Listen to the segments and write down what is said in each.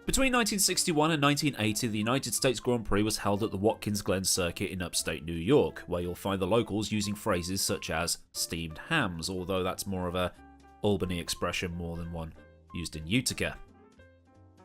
Between 1961 and 1980, the United States Grand Prix was held at the Watkins Glen Circuit in upstate New York, where you'll find the locals using phrases such as steamed hams, although that's more of a Albany expression more than one used in Utica.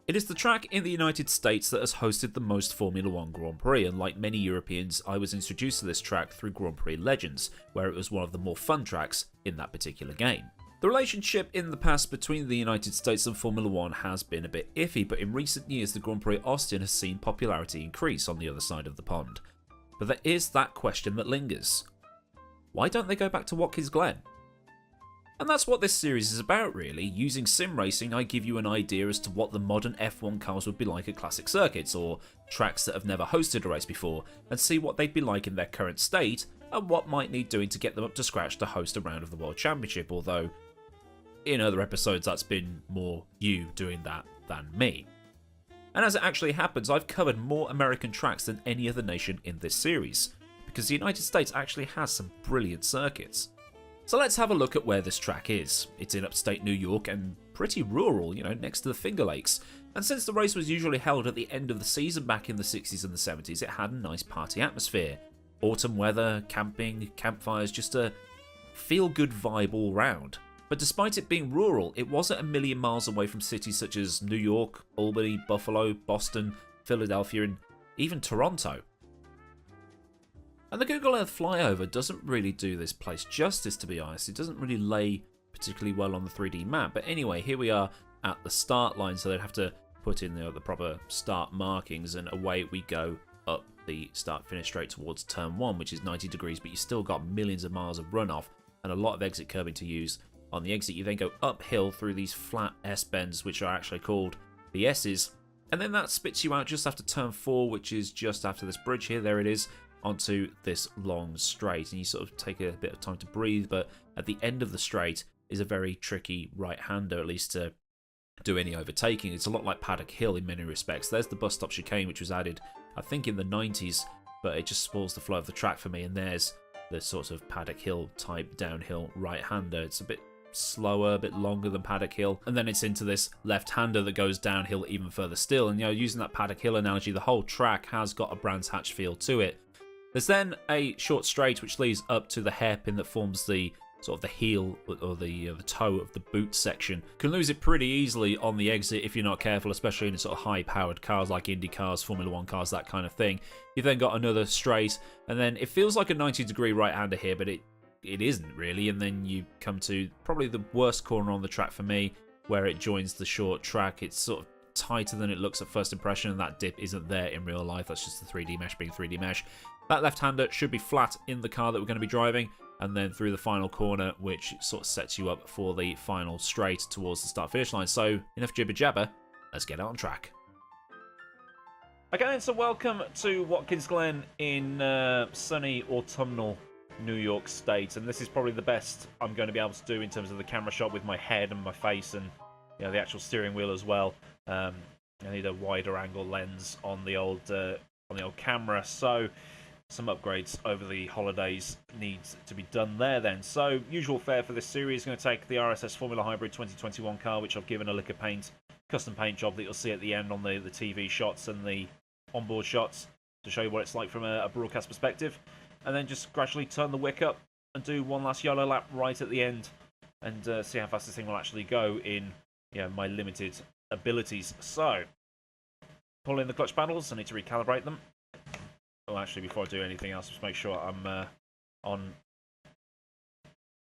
It is the track in the United States that has hosted the most Formula One Grand Prix, and like many Europeans, I was introduced to this track through Grand Prix Legends, where it was one of the more fun tracks in that particular game. The relationship in the past between the United States and Formula One has been a bit iffy, but in recent years the Grand Prix Austin has seen popularity increase on the other side of the pond. But there is that question that lingers. Why don't they go back to Watkins Glen? And that's what this series is about really. Using sim racing, I give you an idea as to what the modern F1 cars would be like at classic circuits, or tracks that have never hosted a race before, and see what they'd be like in their current state, and what might need doing to get them up to scratch to host a round of the World Championship, although in other episodes that's been more you doing that than me. And as it actually happens, I've covered more American tracks than any other nation in this series, because the United States actually has some brilliant circuits. So let's have a look at where this track is. It's in upstate New York and pretty rural, next to the Finger Lakes. And since the race was usually held at the end of the season back in the 60s and the 70s, it had a nice party atmosphere. Autumn weather, camping, campfires, just a feel-good vibe all round. But despite it being rural, it wasn't a million miles away from cities such as New York, Albany, Buffalo, Boston, Philadelphia, and even Toronto. And the Google Earth flyover doesn't really do this place justice, to be honest. It doesn't really lay particularly well on the 3D map. But anyway, here we are at the start line, so they'd have to put in the proper start markings, and away we go up the start-finish straight towards turn 1, which is 90 degrees, but you still got millions of miles of runoff and a lot of exit curbing to use. On the exit, you then go uphill through these flat S-bends, which are actually called the S's, and then that spits you out just after turn 4, which is just after this bridge here. There it is, onto this long straight, and you sort of take a bit of time to breathe, but at the end of the straight is a very tricky right-hander, at least to do any overtaking. It's a lot like Paddock Hill in many respects. There's the bus stop chicane, which was added, I think, in the 90s, but it just spoils the flow of the track for me, and there's the sort of Paddock Hill type downhill right-hander. It's a bit slower, a bit longer than Paddock Hill, and then it's into this left-hander that goes downhill even further still. And using that Paddock Hill analogy, the whole track has got a Brands Hatch feel to it. There's then a short straight which leads up to the hairpin that forms the sort of the heel or the toe of the boot section. You can lose it pretty easily on the exit if you're not careful, especially in sort of high-powered cars like Indy cars, Formula One cars, that kind of thing. You've then got another straight, and then it feels like a 90-degree right-hander here, but it isn't really. And then you come to probably the worst corner on the track for me, where it joins the short track. It's sort of tighter than it looks at first impression, and that dip isn't there in real life. That's just the 3D mesh being 3D mesh. That left-hander should be flat in the car that we're going to be driving, and then through the final corner, which sort of sets you up for the final straight towards the start-finish line. So, enough jibber-jabber, let's get out on track. Okay, so welcome to Watkins Glen in sunny autumnal New York State, and this is probably the best I'm going to be able to do in terms of the camera shot with my head and my face, and the actual steering wheel as well. I need a wider angle lens on the old camera, so some upgrades over the holidays needs to be done there then. So usual fare for this series is going to take the RSS Formula Hybrid 2021 car, which I've given a lick of paint, custom paint job that you'll see at the end on the TV shots and the onboard shots to show you what it's like from a broadcast perspective, and then just gradually turn the wick up and do one last YOLO lap right at the end, and see how fast this thing will actually go in my limited abilities. So pull in the clutch paddles. I need to recalibrate them. Well, actually, before I do anything else, just make sure I'm on.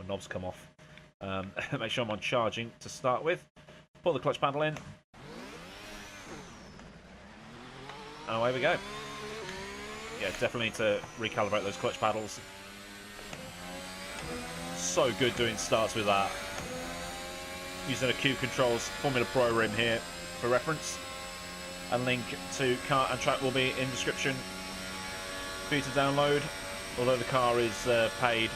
The knobs come off. Make sure I'm on charging to start with. Pull the clutch paddle in. And away we go. Yeah, definitely need to recalibrate those clutch paddles. So good doing starts with that. Using a Q Controls Formula Pro rim here for reference. And link to car and track will be in description for you to download. Although the car is paid,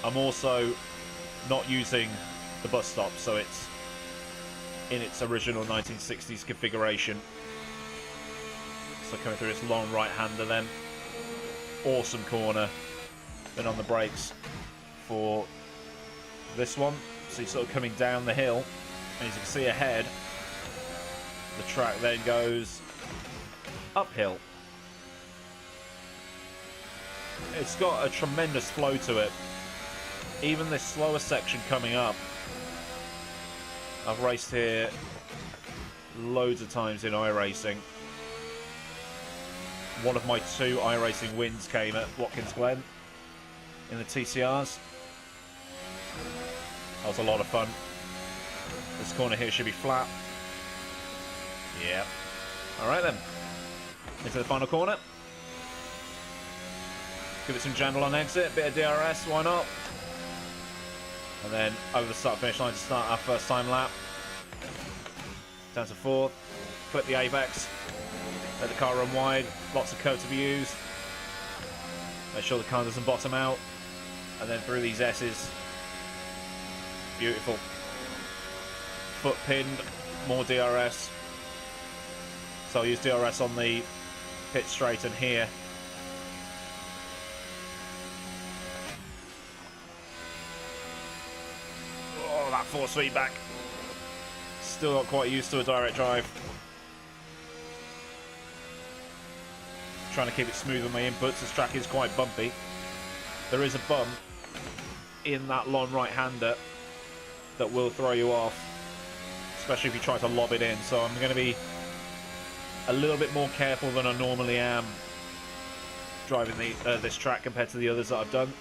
I'm also not using the bus stop, so it's in its original 1960s configuration. So coming through this long right-hander then. Awesome corner. Then on the brakes for this one. So you're sort of coming down the hill, and as you can see ahead, The track then goes uphill. It's got a tremendous flow to it. Even this slower section coming up. I've raced here loads of times in iRacing. One of my 2 iRacing wins came at Watkins Glen in the TCRs. That was a lot of fun. This corner here should be flat. Yeah. Alright then. Into the final corner. Give it some gentle on exit. Bit of DRS, why not? And then over the start finish line to start our first time lap. Down to 4th. Clip the apex. Let the car run wide. Lots of curve to be used. Make sure the car doesn't bottom out. And then through these S's. Beautiful. Foot pinned. More DRS. So I'll use DRS on the pit straighten here. Oh, that force feedback. Still not quite used to a direct drive. Trying to keep it smooth on my inputs. This track is quite bumpy. There is a bump in that long right-hander that will throw you off, especially if you try to lob it in. So I'm going to be a little bit more careful than I normally am driving this track compared to the others that I've done.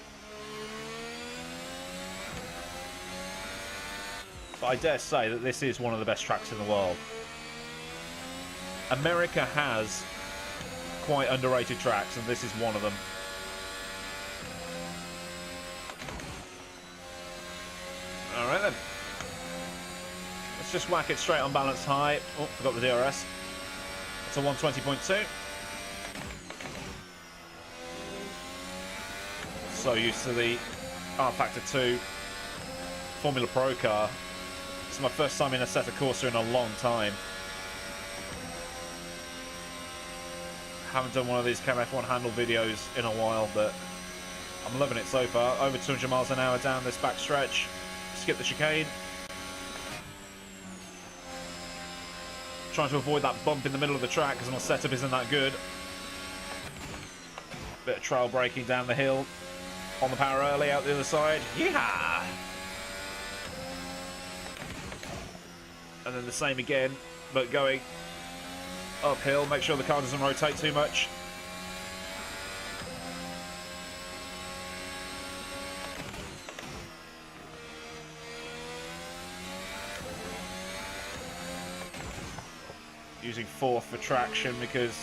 But I dare say that this is one of the best tracks in the world. America has quite underrated tracks, and this is one of them. Alright then. Let's just whack it straight on balance high. Oh, forgot the DRS. It's a 120.2. So used to the R-Factor 2 Formula Pro car. It's my first time in a Assetto Corsa in a long time. Haven't done one of these Chem F1 handle videos in a while, but I'm loving it so far. Over 200 miles an hour down this back stretch. Skip the chicane. Trying to avoid that bump in the middle of the track because my setup isn't that good. Bit of trail braking down the hill. On the power early, out the other side. Yeehaw! And then the same again, but going uphill. Make sure the car doesn't rotate too much. Using 4th for traction because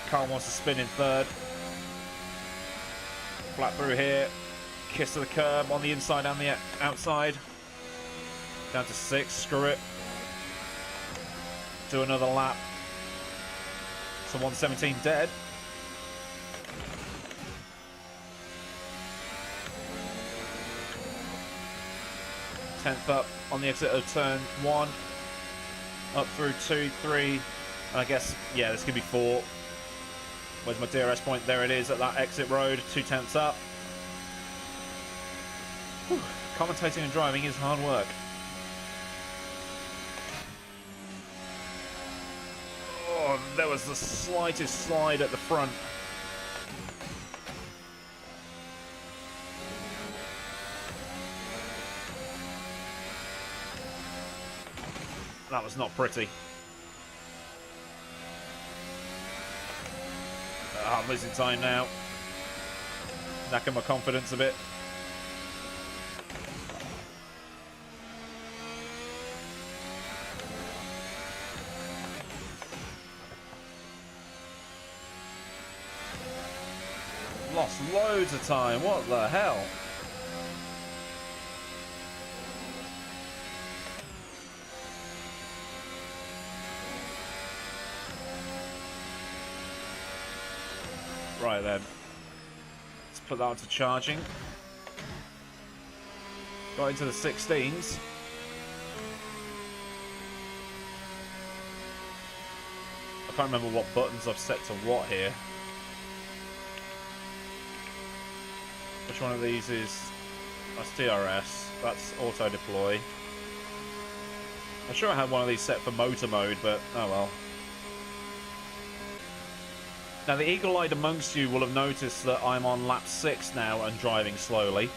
car wants to spin in 3rd. Flat through here. Kiss to the curb on the inside and the outside. Down to 6. Screw it. Do another lap. So 117 dead. Tenth up on the exit of turn 1. Up through 2, 3, and I guess, yeah, this could be 4. Where's my DRS point? There it is at that exit road, 2/10 up. Whew. Commentating and driving is hard work. Oh, there was the slightest slide at the front. That was not pretty. I'm losing time now. Knacking my confidence a bit. Lost loads of time. What the hell? Right then, let's put that onto charging. Got into the 16s. I can't remember what buttons I've set to what here. Which one of these is... That's DRS, that's auto deploy. I'm sure I had one of these set for motor mode, but oh well. Now, the eagle-eyed amongst you will have noticed that I'm on lap 6 now and driving slowly.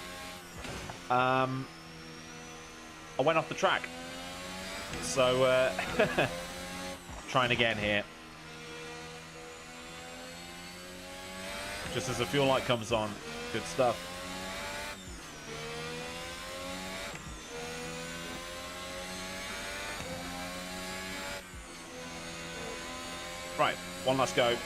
I went off the track. So, trying again here. Just as the fuel light comes on. Good stuff. Right, one last go.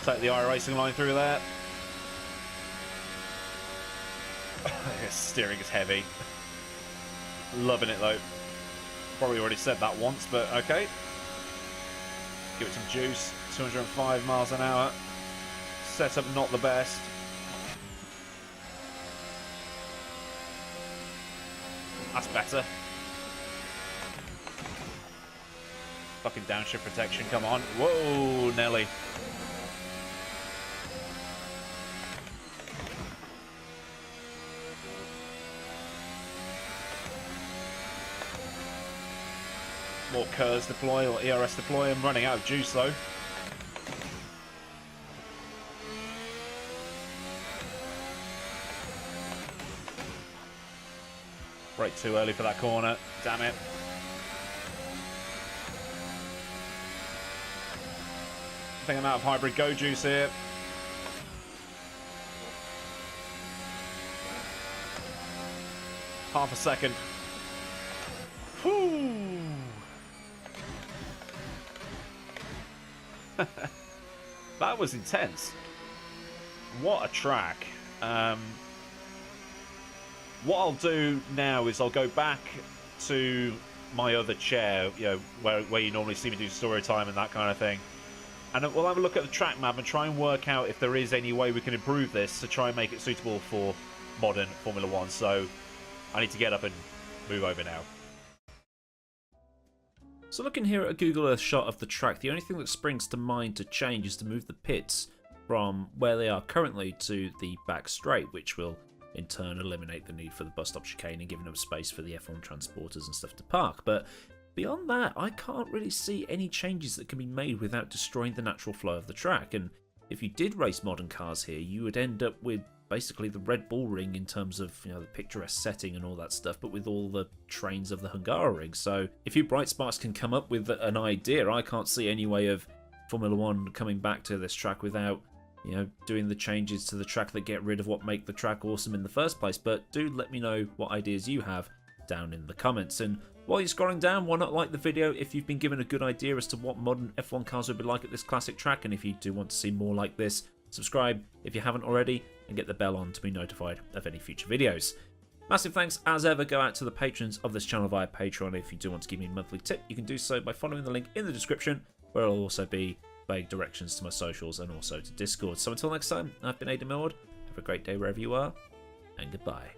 Take the iRacing line through there. Steering is heavy. Loving it though. Probably already said that once, but okay. Give it some juice. 205 miles an hour. Setup not the best. That's better. Fucking downshift protection, come on. Whoa, Nelly. More KERS deploy or ERS deploy. I'm running out of juice though. Brake too early for that corner. Damn it. I think I'm out of hybrid go juice here. Half a second. Whew. That was intense. What a track. What I'll do now is I'll go back to my other chair, you know, where you normally see me do story time and that kind of thing. And we'll have a look at the track map and try and work out if there is any way we can improve this to try and make it suitable for modern Formula 1. So I need to get up and move over now. So looking here at a Google Earth shot of the track, the only thing that springs to mind to change is to move the pits from where they are currently to the back straight, which will in turn eliminate the need for the bus stop chicane and giving up space for the F1 transporters and stuff to park. But beyond that, I can't really see any changes that can be made without destroying the natural flow of the track. And if you did race modern cars here, you would end up with basically the Red Bull Ring in terms of, you know, the picturesque setting and all that stuff, but with all the trains of the Hungaroring. So if you Bright Sparks can come up with an idea, I can't see any way of Formula 1 coming back to this track without, you know, doing the changes to the track that get rid of what make the track awesome in the first place. But do let me know what ideas you have down in the comments. And while you're scrolling down, why not like the video if you've been given a good idea as to what modern F1 cars would be like at this classic track. And if you do want to see more like this, subscribe if you haven't already and get the bell on to be notified of any future videos. Massive thanks as ever go out to the patrons of this channel via Patreon. If you do want to give me a monthly tip, you can do so by following the link in the description, where it'll also be vague directions to my socials and also to Discord. So until next time, I've been Aidan Millward. Have a great day wherever you are, and goodbye.